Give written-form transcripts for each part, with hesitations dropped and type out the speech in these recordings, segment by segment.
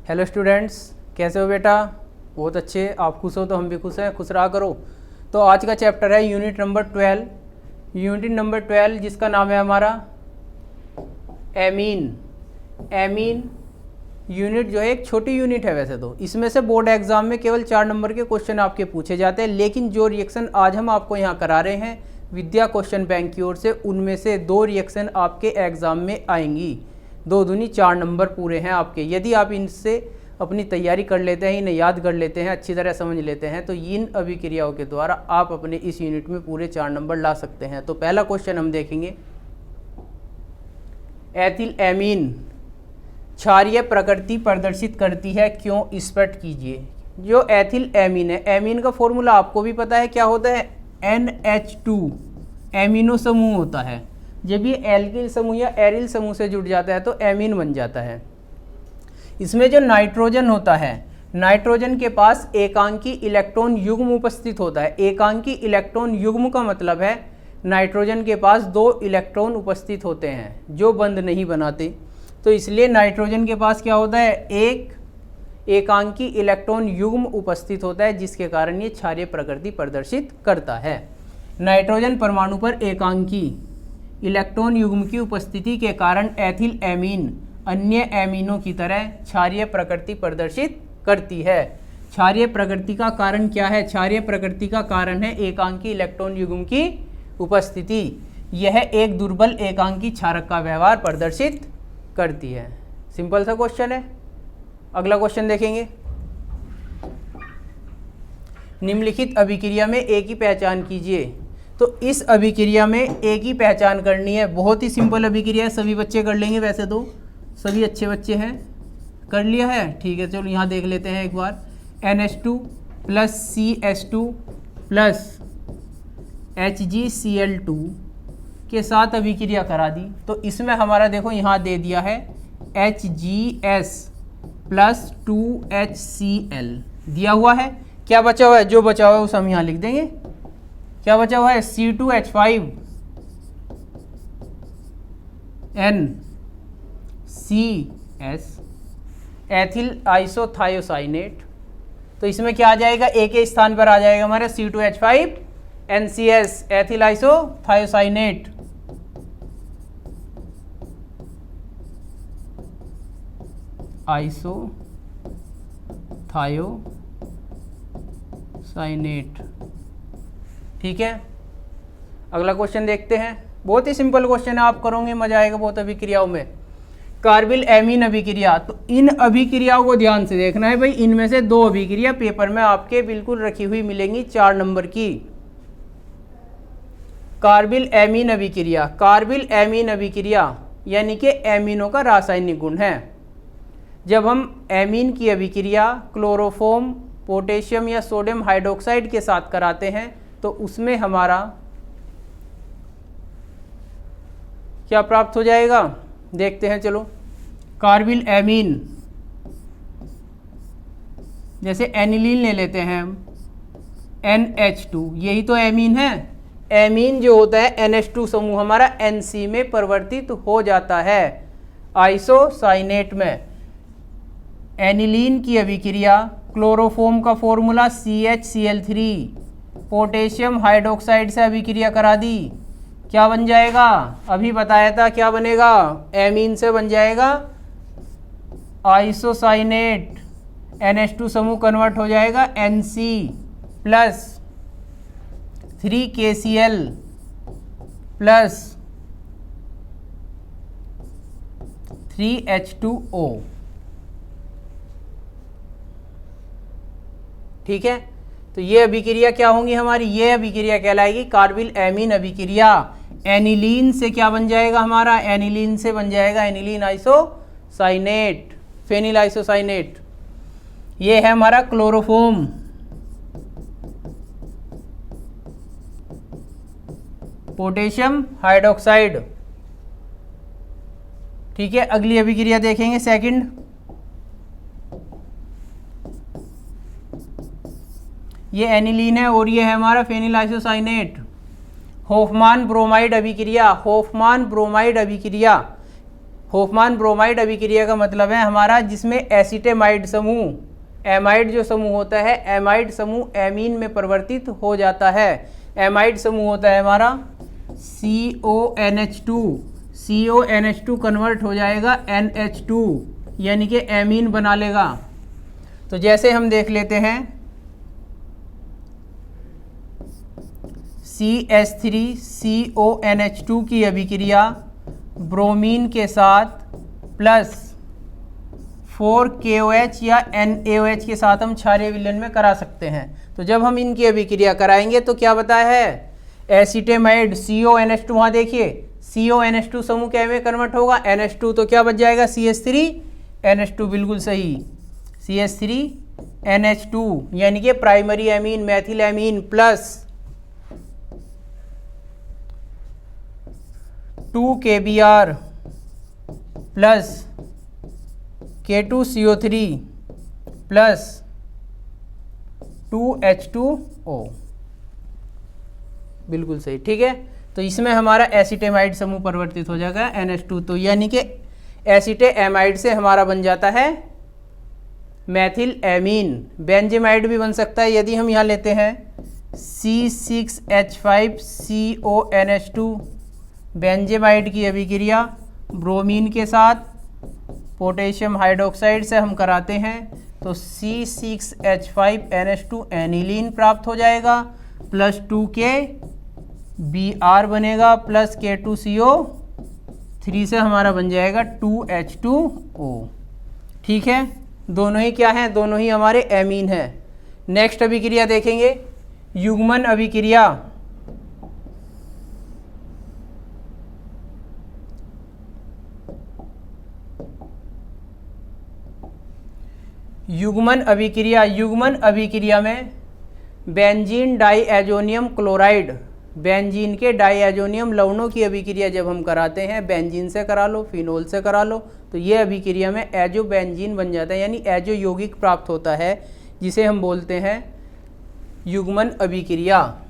Hello students, कैसे हो बेटा? बहुत अच्छे। आप खुश हो तो हम भी खुश हैं, खुश रहा करो। तो आज का चैप्टर है यूनिट नंबर 12 जिसका नाम है हमारा एमीन। एमीन यूनिट जो है एक छोटी यूनिट है वैसे तो। इसमें से बोर्ड एग्जाम में केवल 4 नंबर के क्वेश्चन आपके पूछे जाते हैं, लेकिन जो रिएक्शन आज हम आपको यहाँ करा रहे हैं विद्या क्वेश्चन बैंक की ओर से, उनमें से 2 रिएक्शन आपके एग्जाम में आएंगी। 2 दूनी 4 नंबर पूरे हैं आपके। यदि आप इनसे अपनी तैयारी कर लेते हैं, इन्हें याद कर लेते हैं, अच्छी तरह समझ लेते हैं, तो इन अभिक्रियाओं के द्वारा आप अपने इस यूनिट में पूरे 4 नंबर ला सकते हैं। तो पहला क्वेश्चन हम देखेंगे, एथिल एमीन क्षारीय प्रकृति प्रदर्शित करती है, क्यों? स्पष्ट कीजिए। जो एथिल एमीन है, एमीन का फॉर्मूला आपको भी पता है क्या होता है, NH2 एमिनो समूह होता है। जब ये एल्किल समूह या एरिल समूह से जुड़ जाता है तो एमीन बन जाता है। इसमें जो नाइट्रोजन होता है, नाइट्रोजन के पास एकांकी इलेक्ट्रॉन युग्म उपस्थित होता है। एकांकी इलेक्ट्रॉन युग्म का मतलब है नाइट्रोजन के पास 2 इलेक्ट्रॉन उपस्थित होते हैं जो बंध नहीं बनाते। तो इसलिए नाइट्रोजन के पास क्या होता है, एक एकांकी इलेक्ट्रॉन युग्म उपस्थित होता है, जिसके कारण ये क्षारीय प्रकृति प्रदर्शित करता है। नाइट्रोजन परमाणु पर एकांकी इलेक्ट्रॉन युग्म की उपस्थिति के कारण एथिल एमीन अन्य एमीनों की तरह क्षारीय प्रकृति प्रदर्शित करती है। क्षारीय प्रकृति का कारण क्या है? क्षारीय प्रकृति का कारण है एकांकी इलेक्ट्रॉन युग्म की उपस्थिति। यह एक दुर्बल एकांकी क्षारक का व्यवहार प्रदर्शित करती है। सिंपल सा क्वेश्चन है। अगला क्वेश्चन देखेंगे, निम्नलिखित अभिक्रिया में ए की पहचान कीजिए। तो इस अभिक्रिया में ए की पहचान करनी है। बहुत ही सिंपल अभिक्रिया है, सभी बच्चे कर लेंगे। वैसे तो सभी अच्छे बच्चे हैं, कर लिया है, ठीक है। चलो यहाँ देख लेते हैं एक बार। NH2 plus CH2 plus HgCl2 के साथ अभिक्रिया करा दी। तो इसमें हमारा देखो यहाँ दे दिया है HgS प्लस 2HCl दिया हुआ है। क्या बचा हुआ है? जो बचा हुआ है उसे हम यहाँ लिख देंगे। क्या बचा हुआ है? C2H5 NCS ethyl isothiocyanate. तो इसमें क्या आ जाएगा, ए के स्थान पर आ जाएगा हमारा C2H5 NCS ethyl isothiocyanate. Isothiocyanate, ठीक है। अगला क्वेश्चन देखते हैं। बहुत ही सिंपल क्वेश्चन है, आप करोगे मजा आएगा बहुत अभिक्रियाओं में। कार्बिल एमीन अभिक्रिया। तो इन अभिक्रियाओं को ध्यान से देखना है भाई। इनमें से 2 अभिक्रिया पेपर में आपके बिल्कुल रखी हुई मिलेंगी 4 नंबर की। कार्बिल एमीन अभिक्रिया, कार्बिल एमीन अभिक्रिया यानी कि एमीनों का रासायनिक गुण है। जब हम एमीन की अभिक्रिया क्लोरोफॉर्म, पोटेशियम या सोडियम हाइड्रोक्साइड के साथ कराते हैं तो उसमें हमारा क्या प्राप्त हो जाएगा, देखते हैं। चलो, कार्बिल एमीन, जैसे एनिलीन ले लेते हैं हम, NH2, यही तो एमीन है। एमीन जो होता है NH2 समूह हमारा NC में परिवर्तित हो जाता है आइसोसाइनेट में। एनिलीन की अभिक्रिया क्लोरोफॉर्म का फॉर्मूला CHCl3, पोटेशियम हाइड्रोक्साइड से अभिक्रिया करा दी, क्या बन जाएगा? अभी बताया था क्या बनेगा, एमीन से बन जाएगा आइसोसाइनेट। NH2 समूह कन्वर्ट हो जाएगा NC plus 3KCl plus 3H2O, ठीक है। तो ये अभिक्रिया क्या होंगी हमारी? ये अभिक्रिया कहलाएगी कार्बिल एमीन अभिक्रिया। एनिलीन से क्या बन जाएगा हमारा? एनिलीन से बन जाएगा एनिलीन आइसोसाइनेट, फेनिल आइसोसाइनेट। ये है हमारा क्लोरोफॉर्म, पोटेशियम हाइड्रोक्साइड, ठीक है। अगली अभिक्रिया देखेंगे, सेकंड। ये एनिलीन है और ये है हमारा फेनिल आइसोसाइनेट। होफमान ब्रोमाइड अभिक्रिया, होफमान ब्रोमाइड अभिक्रिया होफमान ब्रोमाइड अभिक्रिया का मतलब है हमारा जिसमें एसिटेमाइड समूह, एमाइड जो समूह होता है, एमाइड समूह एमीन में परिवर्तित हो जाता है। एमाइड समूह होता है हमारा CONH2, CONH2 कन्वर्ट हो जाएगा NH2 यानी कि एमीन बना लेगा। तो जैसे हम देख लेते हैं CH3CONH2 की अभिक्रिया ब्रोमीन के साथ प्लस 4KOH या NaOH के साथ हम क्षारीय विलयन में करा सकते हैं। तो जब हम इनकी अभिक्रिया कराएंगे तो क्या बताया है, एसिटेमाइड CONH2, वहाँ देखिए CONH2 समूह क्या में कन्वर्ट होगा NH2, तो क्या बच जाएगा CH3NH2, बिल्कुल सही CH3NH2 यानी कि primary amine Maithil amine plus 2KBr plus K2CO3 plus 2H2O, बिल्कुल सही। ठीक है, तो इसमें हमारा एसिटेमाइड समूह परिवर्तित हो जाएगा NH2, तो यानी कि एसिटेमाइड से हमारा बन जाता है मैथिल एमीन। बेंजेमाइड भी बन सकता है यदि हम यहाँ लेते हैं C6H5CONH2, बेंजेमाइड की अभिक्रिया ब्रोमीन के साथ पोटेशियम हाइड्रोक्साइड से हम कराते हैं तो C6H5NH2 एनिलीन प्राप्त हो जाएगा प्लस 2KBr बनेगा प्लस K2CO3 से हमारा बन जाएगा 2H2O। ठीक है, दोनों ही क्या हैं, दोनों ही हमारे एमीन हैं। नेक्स्ट अभिक्रिया देखेंगे युग्मन अभिक्रिया। युग्मन अभिक्रिया, युग्मन अभिक्रिया में बेंजीन डाईएजोनियम क्लोराइड, बेंजीन के डाईएजोनियम लवणों की अभिक्रिया जब हम कराते हैं, बेंजीन से करा लो, फिनोल से करा लो, तो ये अभिक्रिया में एजो बेंजीन बन जाता है, यानी एजो यौगिक प्राप्त होता है, जिसे हम बोलते हैं युग्मन अभिक्रिया।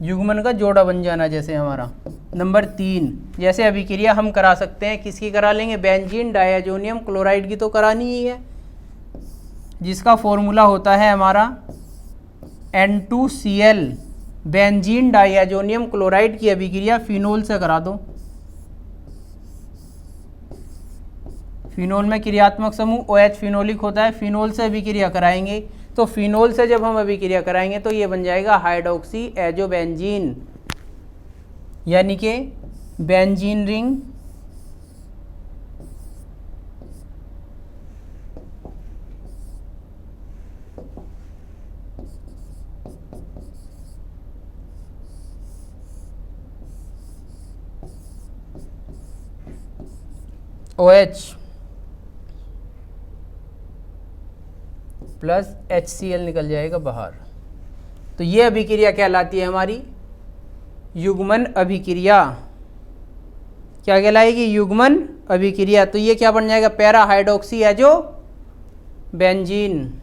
युग्मन का जोड़ा बन जाना जैसे हमारा। नंबर 3, जैसे अभिक्रिया हम करा सकते हैं, किसकी करा लेंगे, बेंजीन डाईएजोनियम क्लोराइड की तो करानी ही है, जिसका फॉर्मूला होता है हमारा N2Cl। बेंजीन डाईएजोनियम क्लोराइड की अभिक्रिया फिनोल से करा दो। फिनोल में क्रियात्मक समूह OH फिनोलिक होता है, फिनोल से अभिक्रिया कराएंगे तो फिनोल से जब हम अभिक्रिया कराएंगे तो ये बन जाएगा हाइड्रोक्सी एजोबेंजीन, यानी कि benzene ring OH plus HCl निकल जाएगा बाहर। तो ये अभिक्रिया कहलाती है हमारी युग्मन अभिक्रिया। क्या कहलाएगी, युग्मन अभिक्रिया। तो ये क्या बन जाएगा, पैरा हाइड्रोक्सी एजो बेंजीन,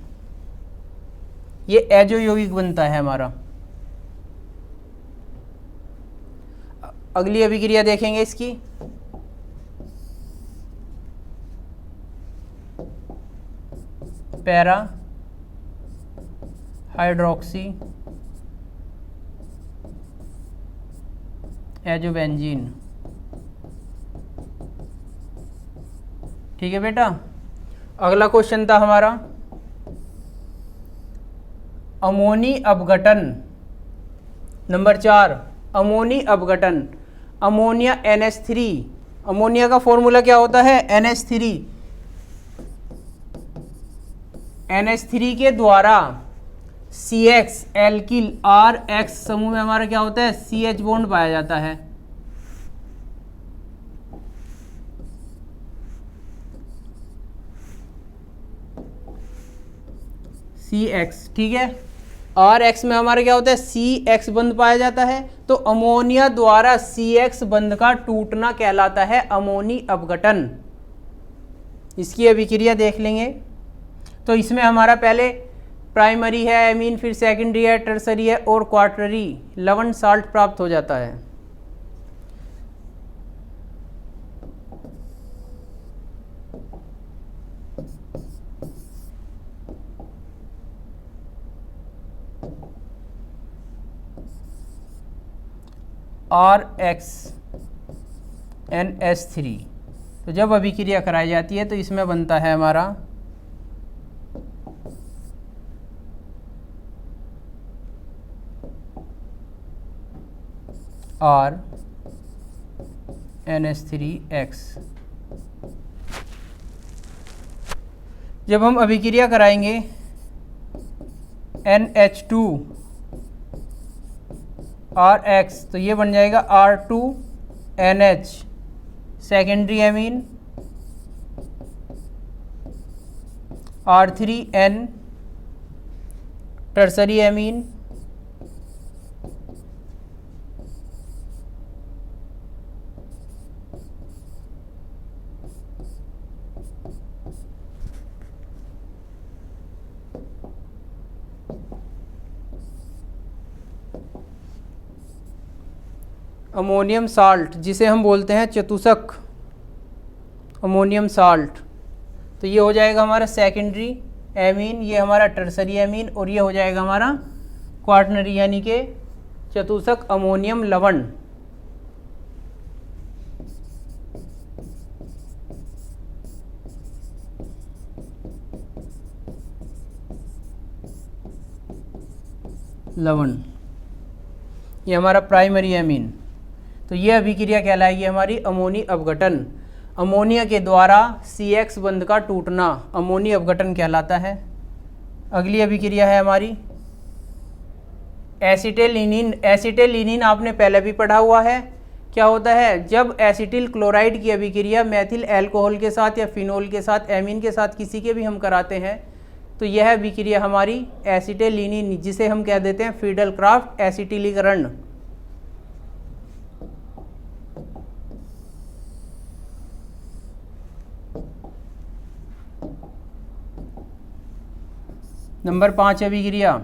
ये एजो यौगिक बनता है हमारा। अगली अभिक्रिया देखेंगे इसकी, पैरा हाइड्रोक्सी एजोबेंजीन। ठीक है बेटा, अगला क्वेश्चन था हमारा अमोनी अपघटन। नंबर 4, अमोनी अपघटन। अमोनिया NH3, अमोनिया का फॉर्मूला क्या होता है, NH3। NH3 के द्वारा CX एल्किल RX समूह में हमारा क्या होता है, CH बॉन्ड पाया जाता है। CX, ठीक है, RX में हमारा क्या होता है, CX बंध पाया जाता है। तो अमोनिया द्वारा CX बंध का टूटना कहलाता है अमोनी अपघटन। इसकी अभिक्रिया देख लेंगे तो इसमें हमारा पहले प्राइमरी है एमीन, फिर सेकेंडरी है, टर्सरी है और क्वार्टरी लवण साल्ट प्राप्त हो जाता है। RxNH3। तो जब अभिक्रिया कराई जाती है तो इसमें बनता है हमारा RNH3X। जब हम अभिक्रिया कराएंगे NH2RX तो ये बन जाएगा R2NH secondary amine, R3N tertiary amine, ammonium salt जिसे हम बोलते हैं चतुष्क अमोनियम साल्ट। तो ये हो जाएगा हमारा सेकेंडरी एमीन, ये हमारा टर्सरी एमीन, और ये हो जाएगा हमारा क्वार्टनरी यानी कि चतुष्क अमोनियम लवण। ये हमारा प्राइमरी एमीन। तो ये अभिक्रिया कहलाएगी हमारी अमोनी अपघटन। अमोनिया के द्वारा CX बंध का टूटना अमोनी अपघटन कहलाता है। अगली अभिक्रिया है हमारी एसिटिलिनीन। एसिटिलिनीन आपने पहले भी पढ़ा हुआ है। क्या होता है, जब एसिटिल क्लोराइड की अभिक्रिया मेथिल अल्कोहल के साथ या फिनोल के साथ, एमीन के साथ किसी के भी हम कराते हैं तो यह अभिक्रिया हमारी एसिटिलिनीन, जिसे हम कह देते हैं फ्रीडल क्राफ्ट एसिटिलीकरण। नंबर 5 अभिक्रिया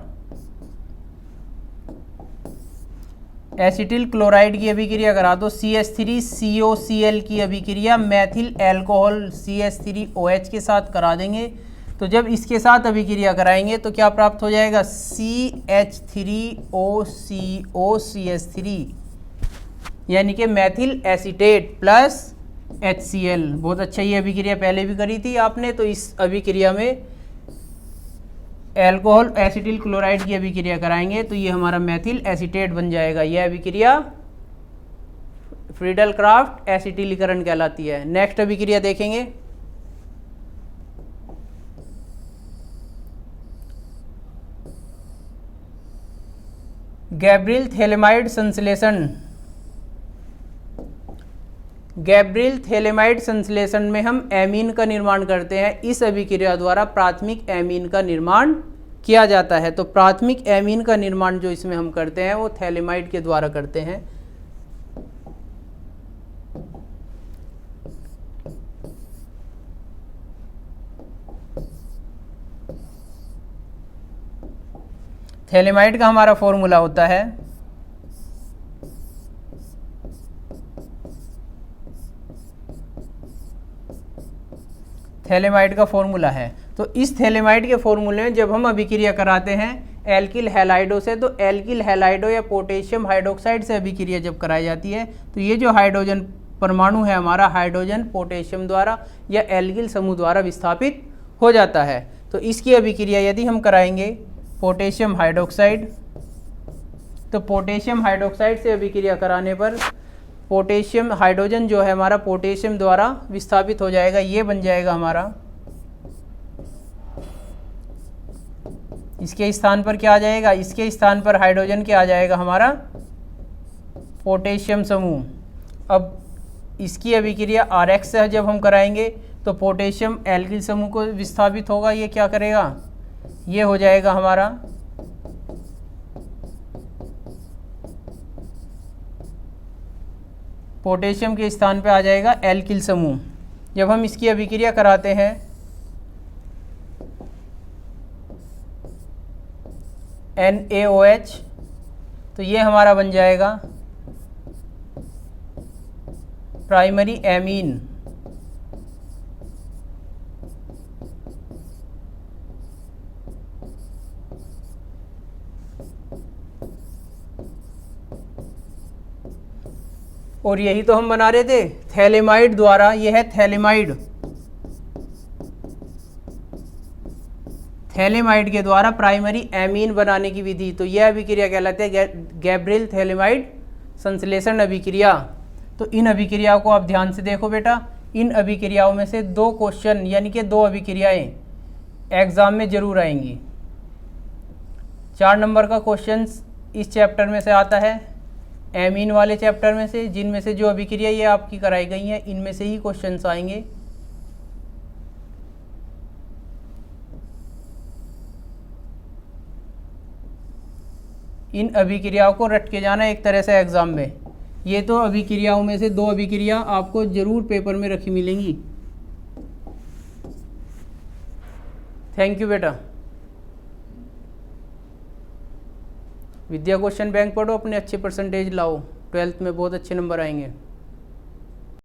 एसिटिल क्लोराइड की अभिक्रिया करा दो CH3COCl की अभिक्रिया मेथिल अल्कोहल CH3OH के साथ करा देंगे। तो जब इसके साथ अभिक्रिया कराएंगे तो क्या प्राप्त हो जाएगा, CH3OCOCH3 यानी कि मेथिल एसीटेट प्लस HCl। बहुत अच्छा, ये अभिक्रिया पहले भी करी थी आपने। तो इस अभिक्रिया में अल्कोहल एसिटिल क्लोराइड की अभिक्रिया कराएंगे तो ये हमारा मेथिल एसीटेट बन जाएगा। यह अभिक्रिया फ्रीडल क्राफ्ट एसिटिलीकरण कहलाती है। नेक्स्ट अभिक्रिया देखेंगे गैब्रियल थैलेमाइड संश्लेषण। गैब्रियल थैलेमाइड संश्लेषण में हम एमीन का निर्माण करते हैं। इस अभिक्रिया द्वारा प्राथमिक एमीन का निर्माण किया जाता है। तो प्राथमिक एमीन का निर्माण जो इसमें हम करते हैं वो थैलेमाइड के द्वारा करते हैं। थैलेमाइड का हमारा फॉर्मूला होता है थैलेमाइड का फॉर्मूला है। तो इस थैलेमाइड के फॉर्मूले में जब हम अभिक्रिया कराते हैं एल्किल हैलाइडो से, तो एल्किल हैलाइडो या पोटेशियम हाइड्रोक्साइड से अभिक्रिया जब कराई जाती है तो ये जो हाइड्रोजन परमाणु है हमारा, हाइड्रोजन पोटेशियम द्वारा या एल्किल समूह द्वारा विस्थापित हो जाता है। तो इसकी अभिक्रिया यदि हम कराएंगे पोटेशियम हाइड्रोक्साइड, तो पोटेशियम हाइड्रोक्साइड से अभिक्रिया कराने पर पोटेशियम हाइड्रोजन जो है हमारा पोटेशियम द्वारा विस्थापित हो जाएगा। ये बन जाएगा हमारा, इसके स्थान पर क्या आ जाएगा, इसके स्थान पर हाइड्रोजन क्या आ जाएगा हमारा पोटेशियम समूह। अब इसकी अभिक्रिया RX से जब हम कराएंगे तो पोटेशियम एल्किल समूह को विस्थापित होगा। ये क्या करेगा, ये हो जाएगा हमारा पोटेशियम के स्थान पे आ जाएगा एल्किल समूह। जब हम इसकी अभिक्रिया कराते हैं NaOH तो ये हमारा बन जाएगा प्राइमरी एमीन। और यही तो हम बना रहे थे थैलेमाइड द्वारा। यह है थैलेमाइड, थैलेमाइड के द्वारा प्राइमरी एमीन बनाने की विधि। तो यह अभिक्रिया कहलाती है गैब्रियल थैलेमाइड संश्लेषण अभिक्रिया। तो इन अभिक्रियाओं को आप ध्यान से देखो बेटा। इन अभिक्रियाओं में से 2 क्वेश्चन यानी कि 2 अभिक्रियाएं एग्जाम में जरूर आएंगी। 4 नंबर का क्वेश्चन इस चैप्टर में से आता है, एमीन वाले चैप्टर में से, जिनमें से जो अभिक्रिया ये आपकी कराई गई हैं इनमें से ही क्वेश्चंस आएंगे। इन अभिक्रियाओं को रट के जाना एक तरह से एग्जाम में। ये तो अभिक्रियाओं में से 2 अभिक्रिया आपको जरूर पेपर में रखी मिलेंगी। थैंक यू बेटा। विद्या क्वेश्चन बैंक पढ़ो, अपने अच्छे परसेंटेज लाओ, 12th में बहुत अच्छे नंबर आएंगे।